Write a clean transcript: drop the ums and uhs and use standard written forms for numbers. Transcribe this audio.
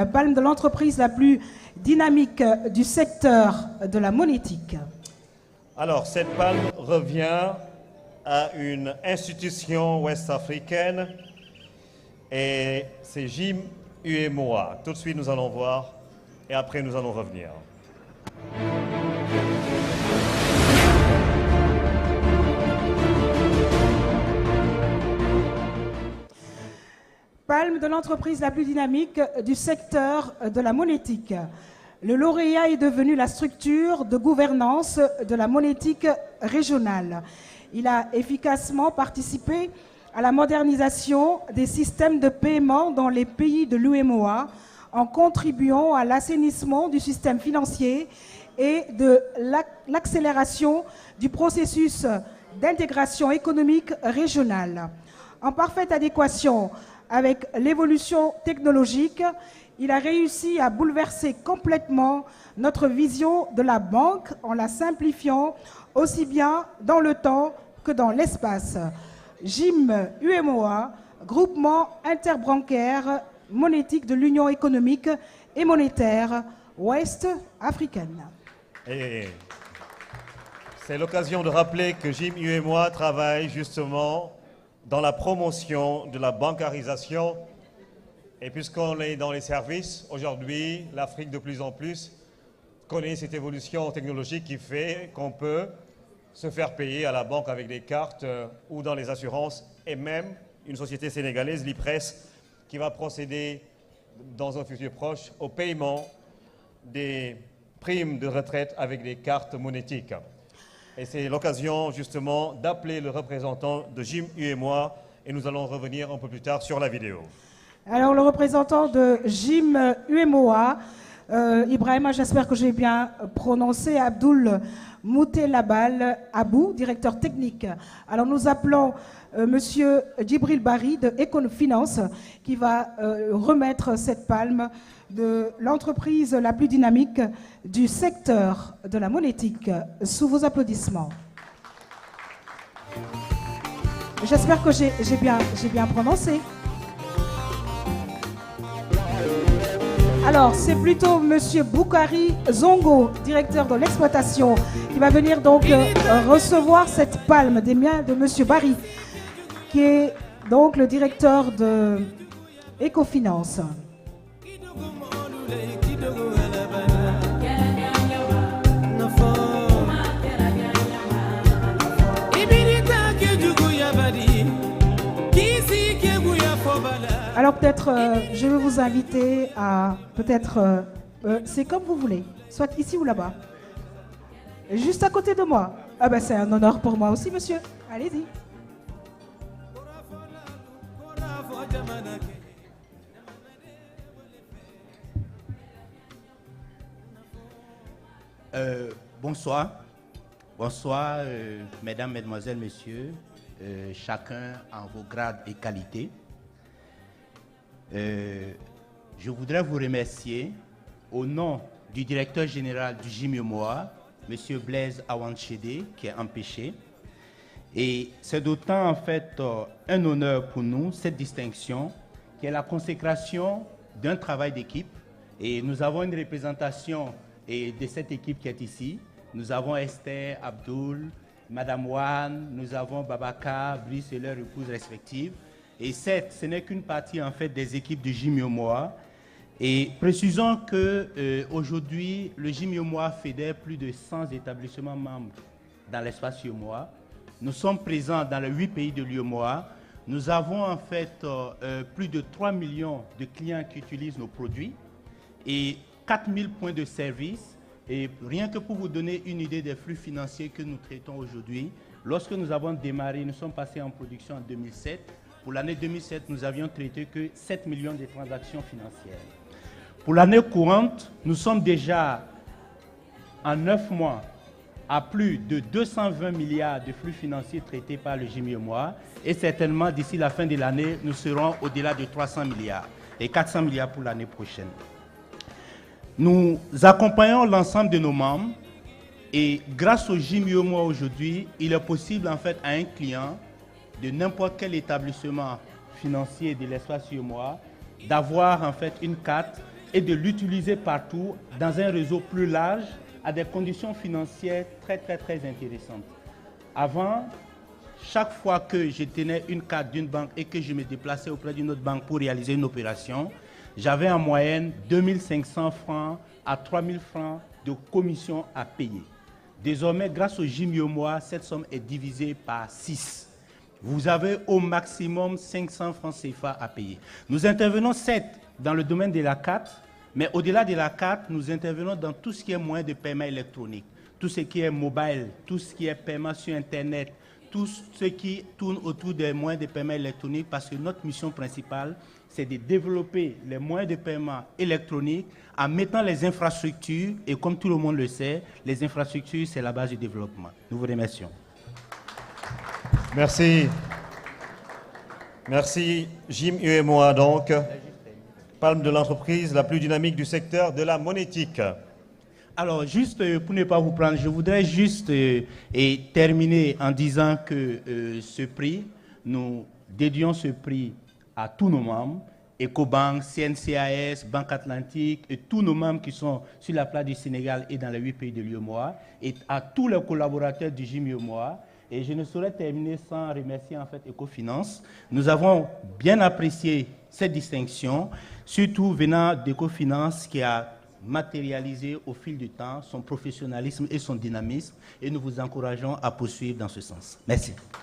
palme de l'entreprise la plus dynamique du secteur de la monétique. Alors, cette palme revient à une institution ouest-africaine et c'est Jim UEMOA. Tout de suite, nous allons voir et après, nous allons revenir. Palme de l'entreprise la plus dynamique du secteur de la monétique. Le lauréat est devenu la structure de gouvernance de la monétique régionale. Il a efficacement participé à la modernisation des systèmes de paiement dans les pays de l'UEMOA en contribuant à l'assainissement du système financier et de l'accélération du processus d'intégration économique régionale. En parfaite adéquation avec l'évolution technologique, il a réussi à bouleverser complètement notre vision de la banque en la simplifiant aussi bien dans le temps que dans l'espace. JIM UEMOA, groupement interbancaire monétique de l'Union économique et monétaire ouest-africaine. C'est l'occasion de rappeler que JIM UEMOA travaille justement dans la promotion de la bancarisation. Et puisqu'on est dans les services, aujourd'hui, l'Afrique de plus en plus connaît cette évolution technologique qui fait qu'on peut se faire payer à la banque avec des cartes ou dans les assurances, et même une société sénégalaise, l'IPRES, qui va procéder dans un futur proche au paiement des primes de retraite avec des cartes monétiques. Et c'est l'occasion justement d'appeler le représentant de JIM UEMOA et nous allons revenir un peu plus tard sur la vidéo. Alors le représentant de JIM UEMOA, Ibrahima, j'espère que j'ai bien prononcé, Abdoul Moutelabal Abou, directeur technique. Alors nous appelons Monsieur Djibril Bari de Ecofinance qui va remettre cette palme de l'entreprise la plus dynamique du secteur de la monétique. Sous vos applaudissements. J'espère que j'ai bien prononcé. Alors, c'est plutôt Monsieur Boukari Zongo, directeur de l'exploitation, qui va venir donc recevoir cette palme des mains de Monsieur Bari, qui est donc le directeur de Ecofinance. Alors peut-être, je vais vous inviter à, peut-être, c'est comme vous voulez, soit ici ou là-bas. Juste à côté de moi. Ah ben c'est un honneur pour moi aussi, monsieur. Allez-y. Bonsoir. Bonsoir, mesdames, mesdemoiselles, messieurs, chacun en vos grades et qualités. Je voudrais vous remercier au nom du directeur général du JIM UEMOA, M. Blaise Awanchede, qui est empêché. Et c'est d'autant en fait un honneur pour nous, cette distinction, qui est la consécration d'un travail d'équipe. Et nous avons une représentation de cette équipe qui est ici. Nous avons Esther, Abdoul, Madame Wan, nous avons Babaka, Brice et leurs épouses respectives. Et certes, ce n'est qu'une partie en fait des équipes du JIM UEMOA. Et précisons que aujourd'hui, le JIM UEMOA fédère plus de 100 établissements membres dans l'espace UEMOA. Nous sommes présents dans les 8 pays de l'UEMOA. Nous avons en fait plus de 3 millions de clients qui utilisent nos produits et 4000 points de service. Et rien que pour vous donner une idée des flux financiers que nous traitons aujourd'hui, lorsque nous avons démarré, nous sommes passés en production en 2007. Pour l'année 2007, nous avions traité que 7 millions de transactions financières. Pour l'année courante, nous sommes déjà en 9 mois à plus de 220 milliards de flux financiers traités par le JIM UEMOA. Et certainement, d'ici la fin de l'année, nous serons au-delà de 300 milliards et 400 milliards pour l'année prochaine. Nous accompagnons l'ensemble de nos membres et grâce au JIM UEMOA aujourd'hui, il est possible en fait à un client de n'importe quel établissement financier de l'espace UEMOA d'avoir en fait une carte et de l'utiliser partout dans un réseau plus large à des conditions financières très intéressantes. Avant, chaque fois que je tenais une carte d'une banque et que je me déplaçais auprès d'une autre banque pour réaliser une opération, j'avais en moyenne 2500 francs à 3000 francs de commission à payer. Désormais, grâce au JMUEMOA, cette somme est divisée par 6. Vous avez au maximum 500 francs CFA à payer. Nous intervenons certes dans le domaine de la carte, mais au-delà de la carte, nous intervenons dans tout ce qui est moyen de paiement électronique, tout ce qui est mobile, tout ce qui est paiement sur Internet, tout ce qui tourne autour des moyens de paiement électronique, parce que notre mission principale, c'est de développer les moyens de paiement électronique en mettant les infrastructures, et comme tout le monde le sait, les infrastructures, c'est la base du développement. Nous vous remercions. Merci. Merci, JMUEMOA, donc, palme de l'entreprise la plus dynamique du secteur de la monétique. Alors, juste pour ne pas vous prendre, je voudrais juste terminer en disant que ce prix, nous dédions ce prix à tous nos membres, Ecobank, CNCAS, Banque Atlantique, et tous nos membres qui sont sur la place du Sénégal et dans les 8 pays de l'UEMOA, et à tous les collaborateurs du JMUEMOA. Et je ne saurais terminer sans remercier en fait Ecofinance. Nous avons bien apprécié cette distinction, surtout venant d'Ecofinance qui a matérialisé au fil du temps son professionnalisme et son dynamisme, et nous vous encourageons à poursuivre dans ce sens. Merci.